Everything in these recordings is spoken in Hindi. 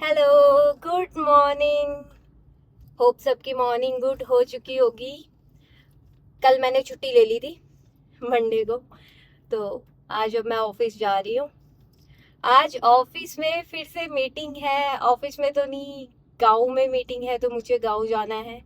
Hello, good morning. होप सबकी मॉर्निंग गुड हो चुकी होगी। कल मैंने छुट्टी ले ली थी मंडे को, तो आज अब मैं ऑफिस जा रही हूँ। आज ऑफिस में फिर से मीटिंग है। ऑफिस में तो नहीं, गांव में मीटिंग है, तो मुझे गांव जाना है,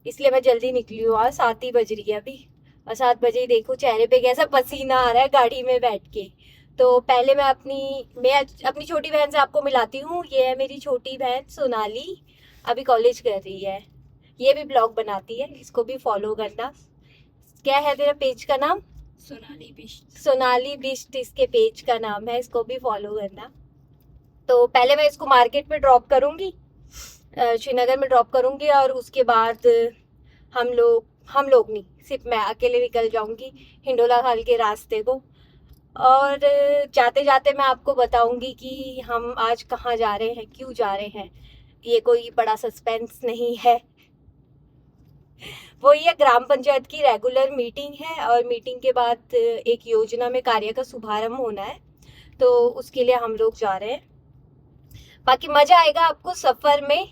इसलिए मैं जल्दी निकली हूँ। आज 7 ही बज रही है अभी, और 7 बजे ही देखो चेहरे पे कैसा पसीना आ रहा है गाड़ी में बैठ के। तो पहले मैं अपनी छोटी बहन से आपको मिलाती हूँ। ये है मेरी छोटी बहन सोनाली, अभी कॉलेज कर रही है। ये भी ब्लॉग बनाती है, इसको भी फॉलो करना। क्या है तेरा पेज का नाम? सोनाली बिष्ट। सोनाली बिष्ट इसके पेज का नाम है, इसको भी फॉलो करना। तो पहले मैं इसको मार्केट में ड्रॉप करूँगी, श्रीनगर में ड्रॉप करूँगी, और उसके बाद हम लोग नहीं, सिर्फ मैं अकेले निकल जाऊँगी हिंडोला खाल के रास्ते को। और जाते जाते मैं आपको बताऊंगी कि हम आज कहाँ जा रहे हैं, क्यों जा रहे हैं। ये कोई बड़ा सस्पेंस नहीं है। वो ये ग्राम पंचायत की रेगुलर मीटिंग है, और मीटिंग के बाद एक योजना में कार्य का शुभारंभ होना है, तो उसके लिए हम लोग जा रहे हैं। बाकी मजा आएगा आपको सफर में।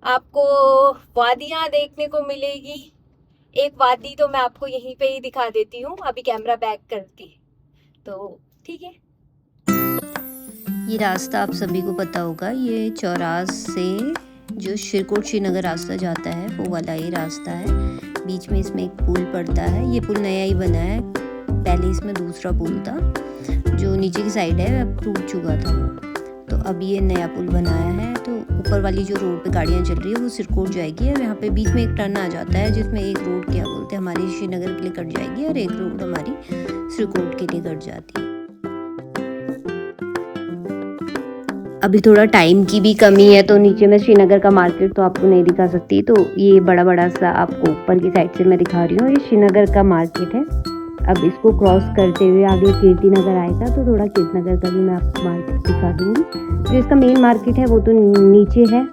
आपको वादियां देखने को मिलेगी। एक वादी तो मैं आपको यहीं पे ही दिखा देती हूँ अभी कैमरा बैक करके, तो ठीक है। ये रास्ता आप सभी को पता होगा, ये चौरास से जो शिरकोट श्रीनगर रास्ता जाता है वो वाला ये रास्ता है। बीच में इसमें एक पुल पड़ता है। ये पुल नया ही बना है, पहले इसमें दूसरा पुल था जो नीचे की साइड है, अब टूट चुका था वो। तो अब ये नया पुल बनाया है, तो ऊपर वाली जो रोड पे गाड़ियाँ चल रही है वो सिरकोट जाएगी, और यहाँ पे बीच में एक टर्न आ जाता है जिसमें एक रोड क्या बोलते हैं हमारी श्रीनगर के लिए कट जाएगी, और एक रोड हमारी सिरकोट के लिए कट जाती है। अभी थोड़ा टाइम की भी कमी है, तो नीचे में श्रीनगर का मार्केट तो आपको नहीं दिखा सकती, तो ये बड़ा बड़ा सा आपको ऊपर की साइड से मैं दिखा रही हूँ। ये श्रीनगर का मार्केट है। अब इसको क्रॉस करते हुए आगे कीर्ति नगर आएगा, तो थोड़ा कीर्ति नगर का भी मैं आपको मार्केट दिखा दूँगी। जो इसका मेन मार्केट है वो तो नीचे है,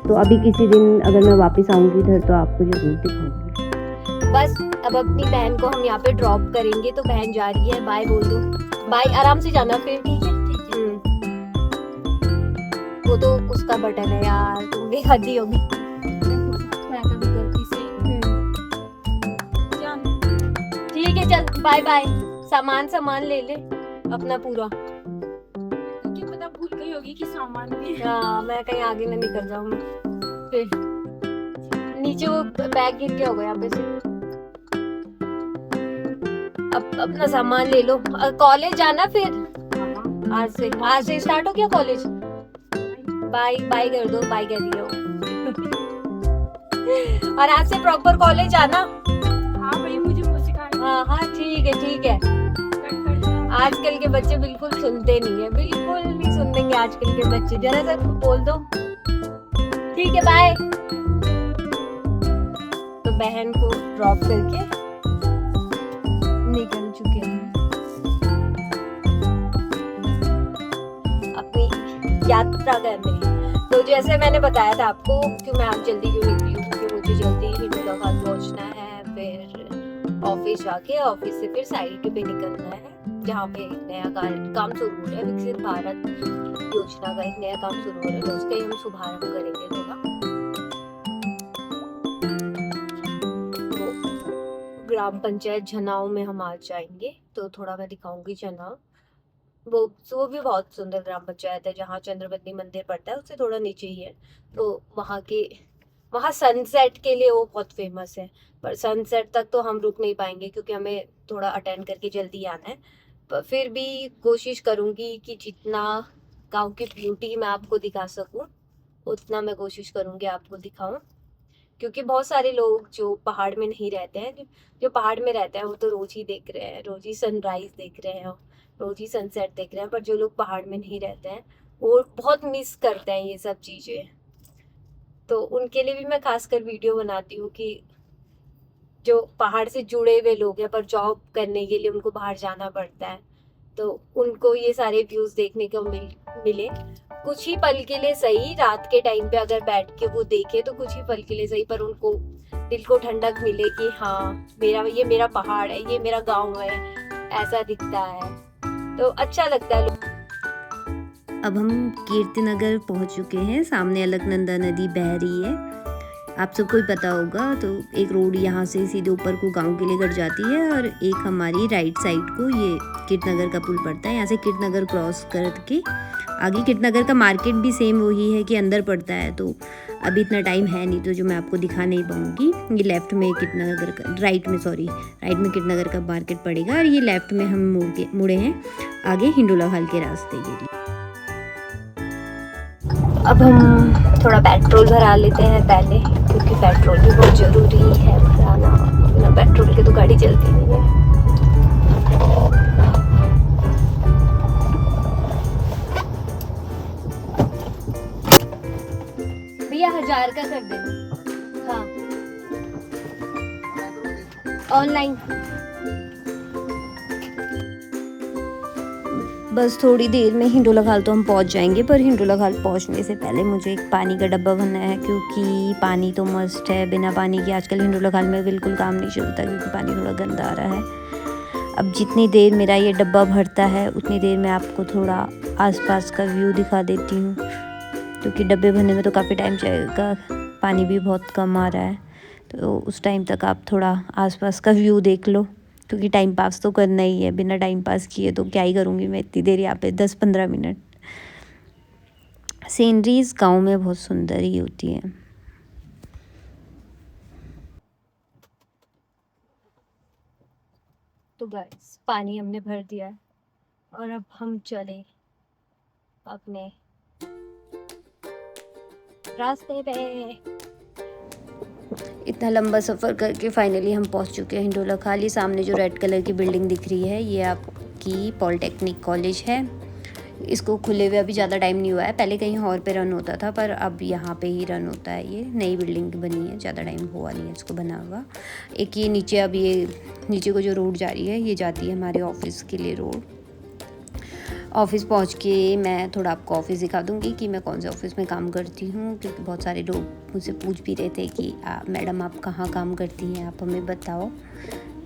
तो अभी किसी दिन अगर मैं वापस आऊँगी इधर तो आपको जरूर दिखाऊँगी। बस अब अपनी बहन को हम यहाँ पे ड्रॉप करेंगे, तो बहन जा रही है, बाय बोल दो। बाय, आराम से जाना फिर, ठीक है? वो तो उसका बटन है यार, तुम भी हद्दी होगी। ठीक है, चल बाय बाय। सामान ले ले अपना पूरा। क्या पता भूल गई होगी कि सामान भी है। हाँ, मैं कहीं आगे ना निकल जाऊँ फिर। नीचे वो बैग गिर गया होगा यहाँ पे से। अब अपना सामान ले लो, कॉलेज जाना फिर। आज से स्टार्ट हो गया कॉलेज। बाय बाय कर दो, बाय कर दियो। और आज से प्रॉपर कॉलेज आना। हाँ भाई, मुझे वो सिखाना। हाँ हाँ, ठीक है ठीक है। आजकल के बच्चे बिल्कुल सुनते नहीं है, बिल्कुल नहीं सुनेंगे आजकल के बच्चे। जरा सा बोल दो, ठीक है बाय। तो बहन को ड्रॉप करके निकल चुके हैं अपनी यात्रा करने। तो जैसे मैंने बताया था आपको कि मैं आज जल्दी क्यों निकली हूँ, क्योंकि मुझे जल्दी हिंडोला खाल पहुँचना है, फिर ऑफिस जाके ऑफिस से फिर साइट पे निकलना है, जहाँ पे एक नया काम शुरू हो रहा है। विकसित भारत योजना का एक नया काम शुरू हो रहा है, तो उसका ही हम शुभारंभ करेंगे थोड़ा। वो ग्राम पंचायत झनाव में हम आज जाएंगे, तो थोड़ा मैं दिखाऊंगी झनाव। वो भी बहुत सुंदर ग्राम पंचायत है, जहाँ चंद्रवती मंदिर पड़ता है उससे थोड़ा नीचे ही है। तो वहाँ सनसेट के लिए वो बहुत फेमस है, पर सनसेट तक तो हम रुक नहीं पाएंगे क्योंकि हमें थोड़ा अटेंड करके जल्दी आना है। पर फिर भी कोशिश करूँगी कि जितना गांव की ब्यूटी मैं आपको दिखा सकूँ उतना मैं कोशिश करूँगी आपको दिखाऊँ, क्योंकि बहुत सारे लोग जो पहाड़ में नहीं रहते हैं, जो पहाड़ में रहते हैं वो तो रोज ही देख रहे हैं, रोज ही सनराइज देख रहे हैं, रोज ही सनसेट देख रहे हैं। पर जो लोग पहाड़ में नहीं रहते हैं वो बहुत मिस करते हैं ये सब चीज़ें। तो उनके लिए भी मैं खासकर वीडियो बनाती हूँ कि जो पहाड़ से जुड़े हुए लोग हैं पर जॉब करने के लिए उनको बाहर जाना पड़ता है, तो उनको ये सारे व्यूज़ देखने को मिले। कुछ ही पल के लिए सही, रात के टाइम पे अगर बैठ के वो देखे तो कुछ ही पल के लिए सही, पर उनको दिल को ठंडक मिले कि हाँ ये मेरा पहाड़ है, ये मेरा गांव है, ऐसा दिखता है, तो अच्छा लगता है। अब हम कीर्तिनगर पहुंच चुके हैं। सामने अलकनंदा नदी बह रही है, आप सबको ही पता होगा। तो एक रोड यहाँ से सीधे ऊपर को गांव के लिए कट जाती है और एक हमारी राइट साइड को ये कीर्तनगर का पुल पड़ता है। यहाँ से कीर्तनगर क्रॉस करके आगे कीर्तनगर का मार्केट भी सेम वही है कि अंदर पड़ता है। तो अभी इतना टाइम है नहीं तो जो मैं आपको दिखा नहीं पाऊँगी। ये लेफ्ट में कीर्तनगर का, राइट में कीर्तनगर का मार्केट पड़ेगा और ये लेफ्ट में हम मुड़े हैं आगे हिंडोला खाल के रास्ते के लिए। अब हम थोड़ा पेट्रोल भरा लेते हैं पहले, क्योंकि पेट्रोल भी बहुत ज़रूरी है भराना। बिना पेट्रोल के तो गाड़ी चलती नहीं है। भैया 1000 का कर देना। हाँ, ऑनलाइन। बस थोड़ी देर में हिंडोला खाल तो हम पहुंच जाएंगे, पर हिंडोला खाल पहुंचने से पहले मुझे एक पानी का डब्बा भरना है, क्योंकि पानी तो मस्ट है। बिना पानी के आजकल हिंडोला खाल में बिल्कुल काम नहीं चलता, क्योंकि पानी थोड़ा गंदा आ रहा है। अब जितनी देर मेरा ये डब्बा भरता है उतनी देर में आपको थोड़ा आसपास का व्यू दिखा देती हूँ, क्योंकि डब्बे भरने में तो काफ़ी टाइम जाएगा, पानी भी बहुत कम आ रहा है। तो उस टाइम तक आप थोड़ा आसपास का व्यू देख लो, क्योंकि टाइम पास तो करना ही है। बिना टाइम पास किए तो क्या ही करूँगी मैं इतनी देर यहाँ पे, 10-15 मिनट। सीनरीज गांव में बहुत सुंदर ही होती है। तो गाइस पानी हमने भर दिया है और अब हम चले अपने रास्ते पे। इतना लंबा सफ़र करके फाइनली हम पहुंच चुके हैं हिंडोला खाल। ये सामने जो रेड कलर की बिल्डिंग दिख रही है ये आपकी पॉलिटेक्निक कॉलेज है। इसको खुले हुए अभी ज़्यादा टाइम नहीं हुआ है, पहले कहीं और पे रन होता था, पर अब यहाँ पे ही रन होता है। ये नई बिल्डिंग बनी है, ज़्यादा टाइम हुआ नहीं है इसको बना हुआ। एक ये नीचे, अब ये नीचे को जो रोड जा रही है ये जाती है हमारे ऑफिस के लिए रोड। ऑफ़िस पहुंच के मैं थोड़ा आपको ऑफ़िस दिखा दूंगी कि मैं कौन से ऑफ़िस में काम करती हूँ, क्योंकि बहुत सारे लोग मुझसे पूछ भी रहे थे कि मैडम आप कहाँ काम करती हैं, आप हमें बताओ।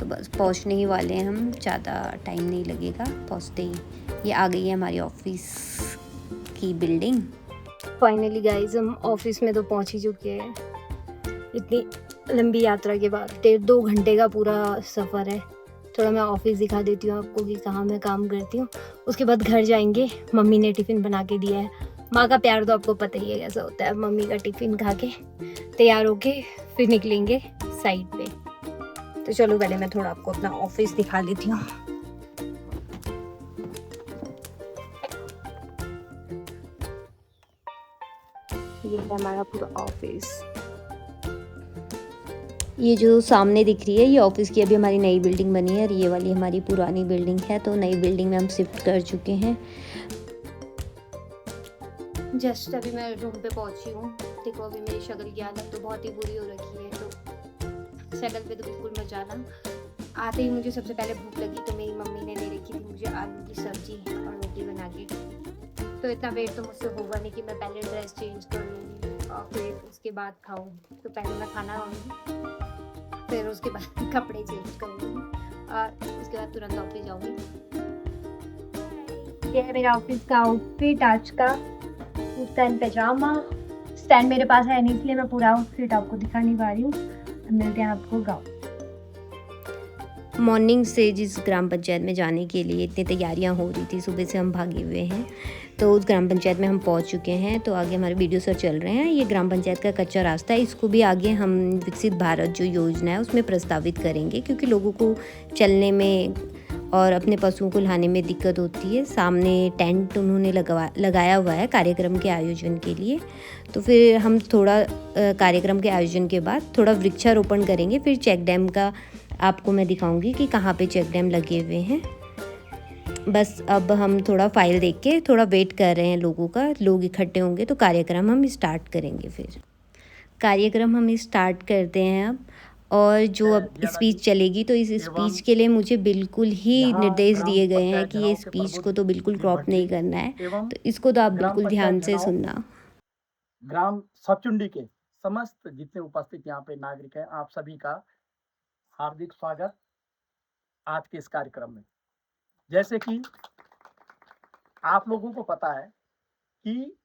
तो बस पहुंचने ही वाले हैं हम, ज़्यादा टाइम नहीं लगेगा पहुंचते ही। ये आ गई है हमारी ऑफिस की बिल्डिंग। फाइनली गाइस हम ऑफिस में तो पहुंच ही चुके हैं। इतनी लंबी यात्रा के बाद 1.5-2 घंटे का पूरा सफ़र है। थोड़ा मैं ऑफिस दिखा देती हूँ आपको कि कहाँ मैं काम करती हूँ। उसके बाद घर जाएंगे। मम्मी ने टिफ़िन बना के दिया है। माँ का प्यार तो आपको पता ही है कैसा होता है। मम्मी का टिफ़िन खा के तैयार होके फिर निकलेंगे साइड पे। तो चलो पहले मैं थोड़ा आपको अपना ऑफिस दिखा देती हूँ। ये है हमारा पूरा ऑफिस। ये जो सामने दिख रही है ये ऑफिस की अभी हमारी नई बिल्डिंग बनी है, और ये वाली हमारी पुरानी बिल्डिंग है। तो नई बिल्डिंग में हम शिफ्ट कर चुके हैं। जस्ट अभी मैं रूम पे पहुंची हूँ। देखो अभी मेरी शक्ल की हालत तो बहुत ही बुरी हो रखी है, तो शक्ल पे तो बिल्कुल मत जाना। आते ही मुझे सबसे पहले भूख लगी, तो मेरी मम्मी ने ले रखी थी मुझे आलू की सब्जी और रोटी बना के। तो इतना वेट तो मुझसे होगा नहीं कि मैं पहले ड्रेस चेंज कर लूँगी और फिर उसके बाद खाऊँ। तो पहले मैं खाना खाऊँगी, फिर उसके बाद कपड़े चेंज करूँगी और उसके बाद तुरंत ऑफिस जाऊँगी। ये है मेरा ऑफिस का आउटफिट आज का, कुर्ता एंड पैजामा। स्टैंड मेरे पास है नहीं, इसलिए मैं पूरा आउटफिट आपको दिखा नहीं पा रही हूँ। मिलते हैं आपको गाँव। मॉर्निंग से जिस ग्राम पंचायत में जाने के लिए इतनी तैयारियां हो रही थी, सुबह से हम भागे हुए हैं। तो उस ग्राम पंचायत में हम पहुंच चुके हैं। तो आगे हमारे वीडियो सर चल रहे हैं। ये ग्राम पंचायत का कच्चा रास्ता है, इसको भी आगे हम विकसित भारत जो योजना है उसमें प्रस्तावित करेंगे, क्योंकि लोगों को चलने में और अपने पशुओं को लाने में दिक्कत होती है। सामने टेंट उन्होंने लगाया हुआ है कार्यक्रम के आयोजन के लिए। तो फिर हम थोड़ा कार्यक्रम के आयोजन के बाद थोड़ा वृक्षारोपण करेंगे, फिर चेक डैम का आपको मैं दिखाऊंगी कि कहाँ पे चेक डैम लगे हुए हैं। बस अब हम थोड़ा फाइल देख के थोड़ा वेट कर रहे हैं लोगों का। लोग इकट्ठे होंगे तो कार्यक्रम हम स्टार्ट करेंगे। फिर कार्यक्रम हम स्टार्ट करते हैं अब। और जो अब स्पीच चलेगी, तो इस स्पीच के लिए मुझे बिल्कुल ही निर्देश दिए गए हैं कि ये स्पीच को तो बिल्कुल क्रॉप नहीं करना है, तो इसको तो आप बिल्कुल ध्यान से सुनना। ग्राम सचुंडी के समस्त जितने उपस्थित यहाँ पे नागरिक हैं, आप सभी का हार्दिक स्वागत आज के इस कार्यक्रम में। जैसे कि आप लोगों को पता है कि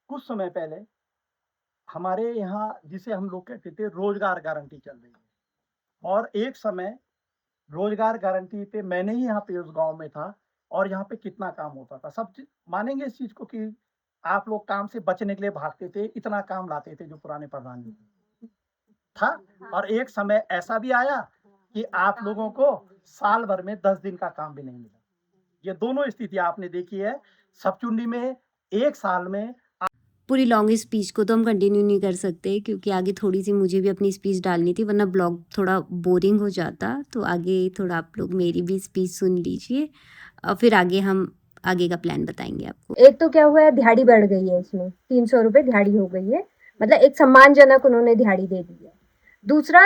कुछ समय पहले हमारे यहाँ जिसे हम लोग कहते थे रोजगार गारंटी चल रही है, और एक समय रोजगार गारंटी पे मैंने ही यहाँ पे उस गांव में था, और यहाँ पे कितना काम होता था। सब मानेंगे इस चीज को कि आप लोग काम से बचने के लिए भागते थे, इतना काम लाते थे जो पुराने प्रधानमंत्री था। और एक समय ऐसा भी आया कि आप लोगों को साल भर में 10 दिन का काम भी नहीं मिला। ये दोनों स्थिति आपने देखी है। सबचुंडी में एक साल में पूरी लॉन्ग स्पीच को तो हम कंटिन्यू नहीं कर सकते क्योंकि आगे थोड़ी सी मुझे भी अपनी स्पीच डालनी थी, वरना ब्लॉग थोड़ा बोरिंग हो जाता। तो आगे थोड़ा आप लोग मेरी भी स्पीच सुन लीजिए और फिर आगे हम आगे का प्लान बताएंगे आपको। एक तो क्या हुआ है, दिहाड़ी बढ़ गई है, इसमें 300 रुपये दिहाड़ी हो गई है, मतलब एक सम्मानजनक उन्होंने दिहाड़ी दे दी है। दूसरा,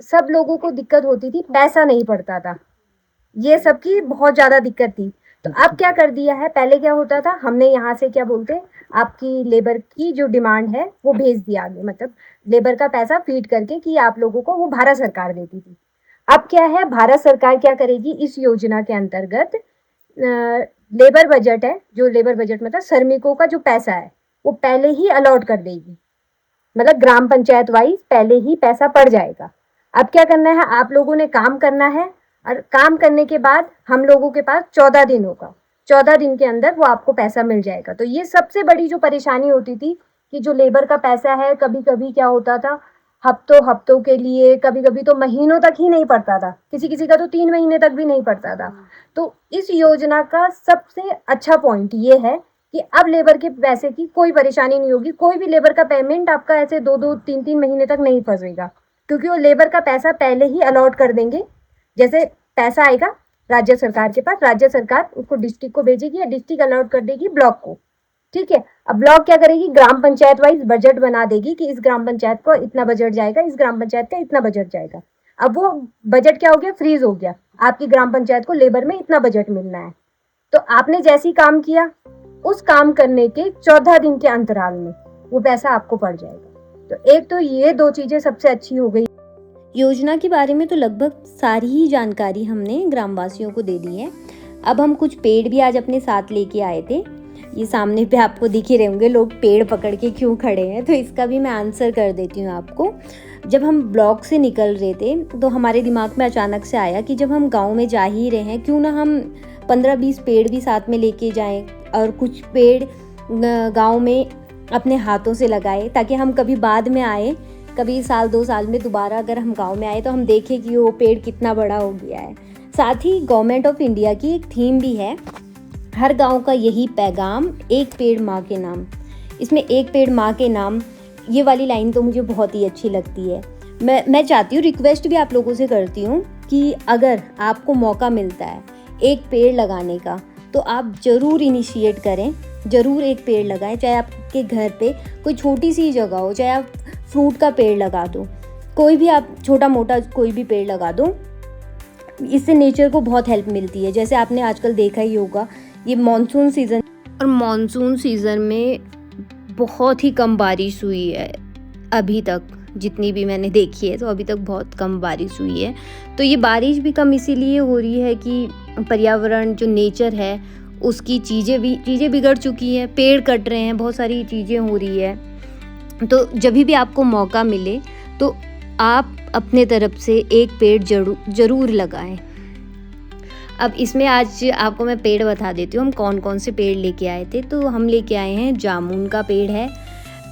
सब लोगों को दिक्कत होती थी, पैसा नहीं पड़ता था, ये सबकी बहुत ज्यादा दिक्कत थी। तो अब क्या कर दिया है, पहले क्या होता था, हमने यहाँ से क्या बोलते, आपकी लेबर की जो डिमांड है वो भेज दिया आगे, मतलब लेबर का पैसा फीड करके कि आप लोगों को वो भारत सरकार देती थी। अब क्या है, भारत सरकार क्या करेगी, इस योजना के अंतर्गत लेबर बजट है, जो लेबर बजट मतलब श्रमिकों का जो पैसा है वो पहले ही अलॉट कर देगी, मतलब ग्राम पंचायत वाइज पहले ही पैसा पड़ जाएगा। अब क्या करना है, आप लोगों ने काम करना है, और काम करने के बाद हम लोगों के पास 14 दिन होगा, 14 दिन के अंदर वो आपको पैसा मिल जाएगा। तो ये सबसे बड़ी जो परेशानी होती थी कि जो लेबर का पैसा है, कभी कभी क्या होता था, हफ्तों के लिए, कभी कभी तो महीनों तक ही नहीं पड़ता था, किसी किसी का तो 3 महीने तक भी नहीं पड़ता था। तो इस योजना का सबसे अच्छा पॉइंट ये है कि अब लेबर के पैसे की कोई परेशानी नहीं होगी, कोई भी लेबर का पेमेंट आपका ऐसे 2-2, 3-3 महीने तक नहीं फंसेगा, क्योंकि वो लेबर का पैसा पहले ही अलॉट कर देंगे। जैसे पैसा आएगा राज्य सरकार के पास, राज्य सरकार उसको डिस्ट्रिक्ट को भेजेगी या डिस्ट्रिक्ट अलॉट कर देगी ब्लॉक को, ठीक है। अब ब्लॉक क्या करेगी, ग्राम पंचायत वाइज बजट बना देगी कि इस ग्राम पंचायत को इतना बजट जाएगा, इस ग्राम पंचायत का इतना बजट जाएगा। अब वो बजट क्या हो गया, फ्रीज हो गया, आपकी ग्राम पंचायत को लेबर में इतना बजट मिलना है। तो आपने जैसी काम किया, उस काम करने के 14 दिन के अंतराल में वो पैसा आपको पड़ जाएगा। तो एक तो ये 2 चीजें सबसे अच्छी हो गई। योजना के बारे में तो लगभग सारी ही जानकारी हमने ग्रामवासियों को दे दी है। अब हम कुछ पेड़ भी आज अपने साथ लेके आए थे, ये सामने पे आपको दिख ही रहे होंगे लोग पेड़ पकड़ के क्यों खड़े हैं, तो इसका भी मैं आंसर कर देती हूँ आपको। जब हम ब्लॉक से निकल रहे थे तो हमारे दिमाग में अचानक से आया कि जब हम गांव में जा ही रहे हैं, क्यों ना हम 15-20 पेड़ भी साथ में लेके जाएं और कुछ पेड़ गांव में अपने हाथों से लगाए, ताकि हम कभी बाद में आए, कभी 1-2 साल में दोबारा अगर हम गांव में आए तो हम देखें कि वो पेड़ कितना बड़ा हो गया है। साथ ही गवर्नमेंट ऑफ इंडिया की एक थीम भी है, हर गांव का यही पैगाम, एक पेड़ माँ के नाम। इसमें एक पेड़ माँ के नाम, ये वाली लाइन तो मुझे बहुत ही अच्छी लगती है। मैं चाहती हूँ, रिक्वेस्ट भी आप लोगों से करती हूँ कि अगर आपको मौका मिलता है एक पेड़ लगाने का तो आप ज़रूर इनिशिएट करें, ज़रूर एक पेड़ लगाएं। चाहे आपके घर पे कोई छोटी सी जगह हो, चाहे आप फ्रूट का पेड़ लगा दो, कोई भी आप छोटा मोटा कोई भी पेड़ लगा दो, इससे नेचर को बहुत हेल्प मिलती है। जैसे आपने आजकल देखा ही होगा, ये मॉनसून सीज़न, और मॉनसून सीज़न में बहुत ही कम बारिश हुई है अभी तक, जितनी भी मैंने देखी है तो अभी तक बहुत कम बारिश हुई है। तो ये बारिश भी कम इसीलिए हो रही है कि पर्यावरण जो नेचर है उसकी चीज़ें बिगड़ चुकी हैं, पेड़ कट रहे हैं, बहुत सारी चीज़ें हो रही है। तो जब भी आपको मौका मिले तो आप अपने तरफ से एक पेड़ ज़रूर लगाएं। अब इसमें आज आपको मैं पेड़ बता देती हूँ हम कौन कौन से पेड़ लेके आए थे। तो हम लेके आए हैं जामुन का पेड़ है,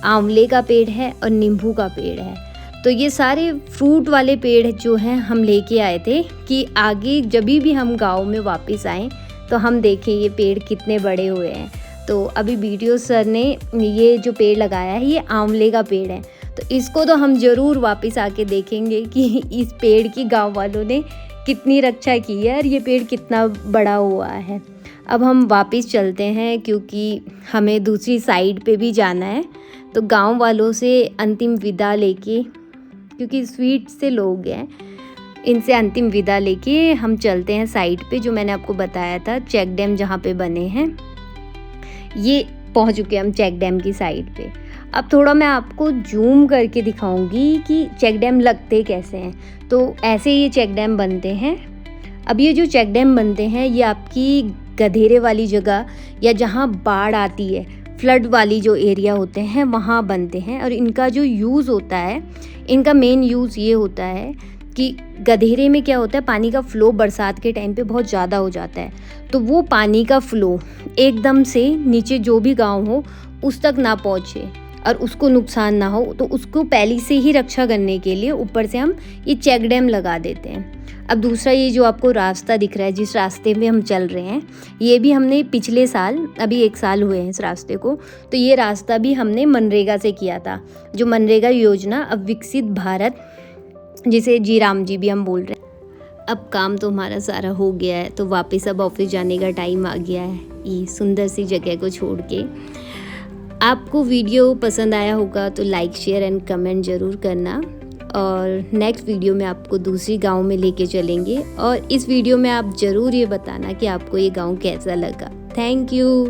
आंवले का पेड़ है और नींबू का पेड़ है। तो ये सारे फ्रूट वाले पेड़ जो हैं हम लेके आए थे कि आगे जब भी हम गांव में वापस आएँ तो हम देखें ये पेड़ कितने बड़े हुए हैं। तो अभी वीडियो सर ने ये जो पेड़ लगाया है ये आंवले का पेड़ है, तो इसको तो हम ज़रूर वापस आके देखेंगे कि इस पेड़ की गांव वालों ने कितनी रक्षा की है और ये पेड़ कितना बड़ा हुआ है। अब हम वापस चलते हैं क्योंकि हमें दूसरी साइड पे भी जाना है। तो गांव वालों से अंतिम विदा लेके, क्योंकि स्वीट से लोग हैं, इनसे अंतिम विदा लेके हम चलते हैं साइड पे, जो मैंने आपको बताया था चेक डैम जहाँ पे बने हैं। ये पहुँच चुके हम चेक डैम की साइड पे। अब थोड़ा मैं आपको जूम करके दिखाऊंगी कि चेक डैम लगते कैसे हैं। तो ऐसे ये चेक डैम बनते हैं। अब ये जो चेक डैम बनते हैं ये आपकी गधेरे वाली जगह या जहाँ बाढ़ आती है फ्लड वाली जो एरिया होते हैं वहाँ बनते हैं। और इनका जो यूज़ होता है, इनका मेन यूज़ ये होता है कि गधेरे में क्या होता है, पानी का फ़्लो बरसात के टाइम पे बहुत ज़्यादा हो जाता है, तो वो पानी का फ़्लो एकदम से नीचे जो भी गांव हो उस तक ना पहुँचे और उसको नुकसान ना हो, तो उसको पहले से ही रक्षा करने के लिए ऊपर से हम ये चेक डैम लगा देते हैं। अब दूसरा, ये जो आपको रास्ता दिख रहा है, जिस रास्ते में हम चल रहे हैं, ये भी हमने पिछले साल, अभी 1 साल हुए हैं इस रास्ते को, तो ये रास्ता भी हमने मनरेगा से किया था। जो मनरेगा योजना अब विकसित भारत, जिसे जी राम जी भी हम बोल रहे हैं। अब काम तो हमारा सारा हो गया है, तो वापस अब ऑफिस जाने का टाइम आ गया है ये सुंदर सी जगह को छोड़ के। आपको वीडियो पसंद आया होगा तो लाइक, शेयर एंड कमेंट ज़रूर करना। और नेक्स्ट वीडियो में आपको दूसरी गांव में लेके चलेंगे, और इस वीडियो में आप ज़रूर ये बताना कि आपको ये गांव कैसा लगा। Thank you.